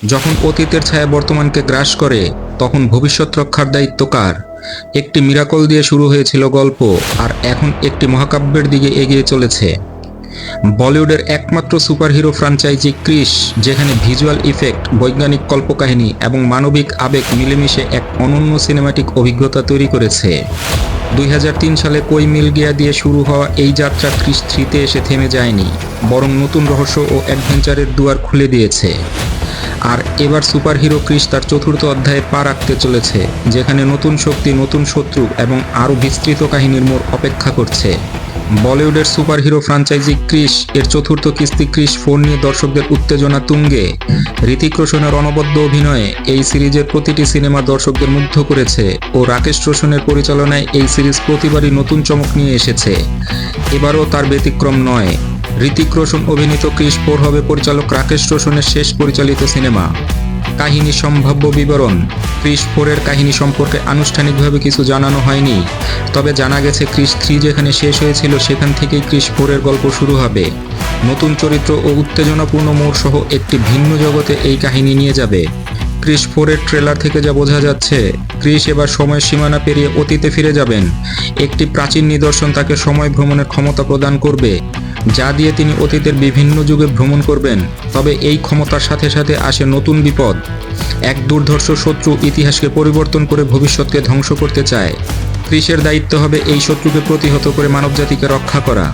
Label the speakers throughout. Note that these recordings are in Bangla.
Speaker 1: যখন অতীতের ছায়া বর্তমানকে গ্রাস করে, তখন ভবিষ্যৎ রক্ষার দায়িত্ব কার? একটি মিরাকল দিয়ে শুরু হয়েছিল গল্প, আর এখন একটি মহাকাব্যের দিকে এগিয়ে চলেছে। বলিউডের একমাত্র সুপারহিরো ফ্র্যাঞ্চাইজি ক্রিশ, যেখানে ভিজুয়াল ইফেক্ট, বৈজ্ঞানিক কল্পকাহিনী এবং মানবিক আবেগ মিলেমিশে এক অনন্য সিনেমাটিক অভিজ্ঞতা তৈরি করেছে। 2003 সালে কোই মিল গিয়া দিয়ে শুরু হওয়া এই যাত্রা ক্রিশ 3-তে এসে থেমে যায়নি, বরং নতুন রহস্য ও অ্যাডভেঞ্চারের দুয়ার খুলে দিয়েছে। আর এবার সুপারহিরো ক্রিশ তার চতুর্থ অধ্যায়ে পা রাখতে চলেছে, যেখানে নতুন শক্তি, নতুন শত্রু এবং আরও বিস্তৃত কাহিনীর মোড় অপেক্ষা করছে। বলিউডের সুপারহিরো ফ্র্যাঞ্চাইজি ক্রিশ এর চতুর্থ কিস্তি ক্রিশ 4 নিয়ে দর্শকদের উত্তেজনা তুঙ্গে। হৃতিক রোশনের অনবদ্য অভিনয়ে এই সিরিজের প্রতিটি সিনেমা দর্শকদের মুগ্ধ করেছে ও রাকেশ রোশনের পরিচালনায় এই সিরিজ প্রতিবারই নতুন চমক নিয়ে এসেছে। এবারও তার ব্যতিক্রম নয়। হৃতিক রোশন অভিনীত ক্রিশ 4 হবে পরিচালক রাকেশ রোশনের শেষ পরিচালিত সিনেমা। কাহিনী সম্ভাব্য বিবরণ: ক্রিশ 4-এর কাহিনী সম্পর্কে আনুষ্ঠানিকভাবে কিছু জানানো হয়নি, তবে জানা গেছে ক্রিশ 3 যেখানে শেষ হয়েছিল সেখান থেকেই ক্রিশ 4-এর গল্প শুরু হবে। নতুন চরিত্র ও উত্তেজনাপূর্ণ মোড় সহ একটি ভিন্ন জগতে এই কাহিনী নিয়ে যাবে। ক্রিশ 4-এর ট্রেলার থেকে যা বোঝা যাচ্ছে, ক্রিশ এবার সময়ের সীমানা পেরিয়ে অতীতে ফিরে যাবেন। একটি প্রাচীন নিদর্শন তাকে সময় ভ্রমণের ক্ষমতা প্রদান করবে, যা দিয়ে তিনি অতীতের বিভিন্ন যুগে ভ্রমণ করবেন। তবে এই ক্ষমতার সাথে সাথে আসে নতুন বিপদ। এক দুর্ধর্ষ শত্রু ইতিহাসকে পরিবর্তন করে ভবিষ্যৎকে ধ্বংস করতে চায়। ক্রিশের দায়িত্ব হবে এই শত্রুকে প্রতিহত করে মানবজাতিকে রক্ষা করা।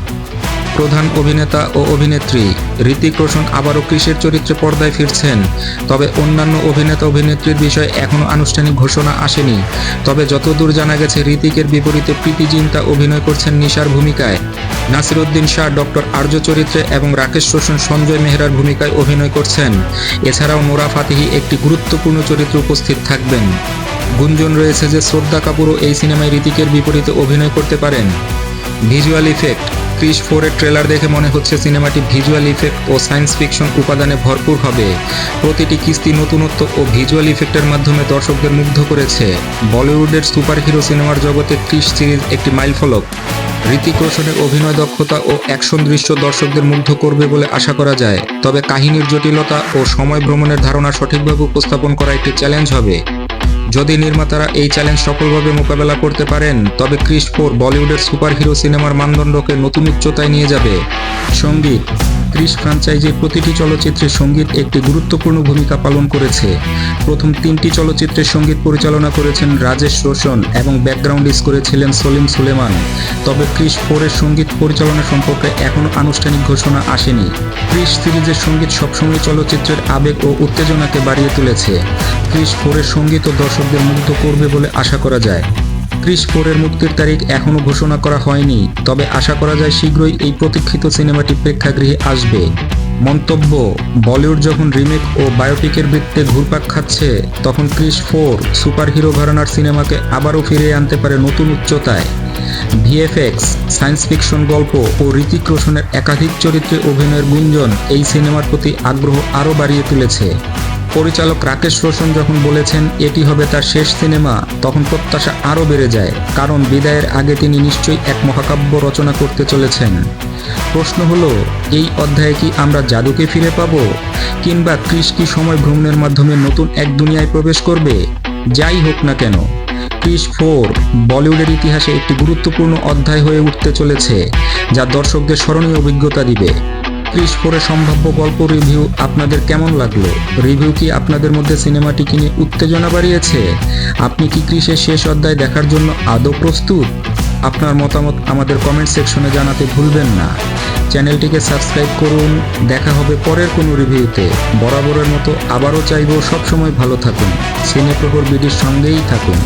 Speaker 1: প্রধান অভিনেতা ও অভিনেত্রী: হৃতিক রোশন আবারও ক্রিশের চরিত্রে পর্দায় ফিরছেন, তবে অন্যান্য অভিনেতা অভিনেত্রীর বিষয়ে এখনও আনুষ্ঠানিক ঘোষণা আসেনি। তবে যতদূর জানা গেছে, হৃতিকের বিপরীতে প্রীতি জিন্টা অভিনয় করছেন নিশার ভূমিকায়, নাসিরুদ্দিন শাহ ডক্টর আর্য চরিত্রে এবং রাকেশ রোশন সঞ্জয় মেহরার ভূমিকায় অভিনয় করছেন। এছাড়াও নোরা ফাতেহি একটি গুরুত্বপূর্ণ চরিত্রে উপস্থিত থাকবেন। গুঞ্জন রয়েছে যে শ্রদ্ধা কাপুরও এই সিনেমায় হৃতিকের বিপরীতে অভিনয় করতে পারেন। ভিজুয়াল ইফেক্ট: ক্রিশ 4-এর ট্রেলার দেখে মনে হচ্ছে সিনেমাটি ভিজুয়াল ইফেক্ট ও সায়েন্স ফিকশন উপাদানে ভরপুর হবে। প্রতিটি কিস্তি নতুনত্ব ও ভিজুয়াল ইফেক্টের মাধ্যমে দর্শকদের মুগ্ধ করেছে। বলিউডের সুপারহিরো সিনেমার জগতে ক্রিশ সিরিজ একটি মাইলফলক। হৃতিক রোশনের অভিনয় দক্ষতা ও অ্যাকশন দৃশ্য দর্শকদের মুগ্ধ করবে বলে আশা করা যায়, তবে কাহিনীর জটিলতা ও সময় ভ্রমণের ধারণা সঠিকভাবে উপস্থাপন করা একটি চ্যালেঞ্জ হবে। যদি নির্মাতারা এই চ্যালেঞ্জ সফলভাবে মোকাবেলা করতে পারেন, তবে ক্রিশ 4 বলিউডের সুপারহিরো সিনেমার মানদণ্ডকে নতুন উচ্চতায় নিয়ে যাবে। সঙ্গীত: ক্রিশ ফ্র্যাঞ্চাইজির প্রতিটি চলচ্চিত্রে সঙ্গীত একটি গুরুত্বপূর্ণ ভূমিকা পালন করেছে। প্রথম 3টি চলচ্চিত্রের সঙ্গীত পরিচালনা করেছেন রাজেশ রোশন এবং ব্যাকগ্রাউন্ড স্কোরে ছিলেন সলিম সুলেমান। তবে ক্রিশ 4-এর সঙ্গীত পরিচালনা সম্পর্কে এখনও আনুষ্ঠানিক ঘোষণা আসেনি। ক্রিশ সিরিজের সঙ্গীত সবসময় চলচ্চিত্রের আবেগ ও উত্তেজনাকে বাড়িয়ে তুলেছে। ক্রিশ 4-এর সঙ্গীতও দর্শকদের মুগ্ধ করবে বলে আশা করা যায়। ক্রিশ 4-এর মুক্তির তারিখ এখনও ঘোষণা করা হয়নি, তবে আশা করা যায় শীঘ্রই এই প্রতীক্ষিত সিনেমাটি প্রেক্ষাগৃহে আসবে। মন্তব্য: বলিউড যখন রিমেক ও বায়োপিকের বৃত্তে ঘুরপাক খাচ্ছে, তখন ক্রিশ 4 সুপারহিরো ঘরানার সিনেমাকে আবারও ফিরিয়ে আনতে পারে নতুন উচ্চতায়। ভিএফএক্স, সায়েন্স ফিকশন গল্প ও হৃতিক রোশনের একাধিক চরিত্রে অভিনয়ের গুঞ্জন এই সিনেমার প্রতি আগ্রহ আরও বাড়িয়ে তুলেছে। পরিচালক রাকেশ রোশন যখন বলেছেন এটি হবে তার শেষ সিনেমা, তখন প্রত্যাশা আরও বেড়ে যায়, কারণ বিদায়ের আগে তিনি নিশ্চয়ই এক মহাকাব্য রচনা করতে চলেছেন। প্রশ্ন হলো, এই অধ্যায়ে কি আমরা জাদুকে ফিরে পাব, কিংবা ক্রিশ কি সময় ভ্রমণের মাধ্যমে নতুন এক দুনিয়ায় প্রবেশ করবে? যাই হোক না কেন, ক্রিশ 4 বলিউডের ইতিহাসে একটি গুরুত্বপূর্ণ অধ্যায় হয়ে উঠতে চলেছে, যা দর্শকদের স্মরণীয় অভিজ্ঞতা দিবে। ক্রিশ 4-এর সম্ভাব্য গল্প রিভিউ আপনাদের কেমন লাগলো? রিভিউ কি আপনাদের মধ্যে সিনেমাটিকে নিয়ে উত্তেজনা বাড়িয়েছে? আপনি কি ক্রিশের শেষ অধ্যায় দেখার জন্য আদৌ প্রস্তুত? আপনার মতামত আমাদের কমেন্ট সেকশনে জানাতে ভুলবেন না। চ্যানেলটিকে সাবস্ক্রাইব করুন। দেখা হবে পরের কোনো রিভিউতে। বরাবরের মতো আবারও চাইব সবসময় ভালো থাকুন, সিনেপ্রহর বিডির সঙ্গেই থাকুন।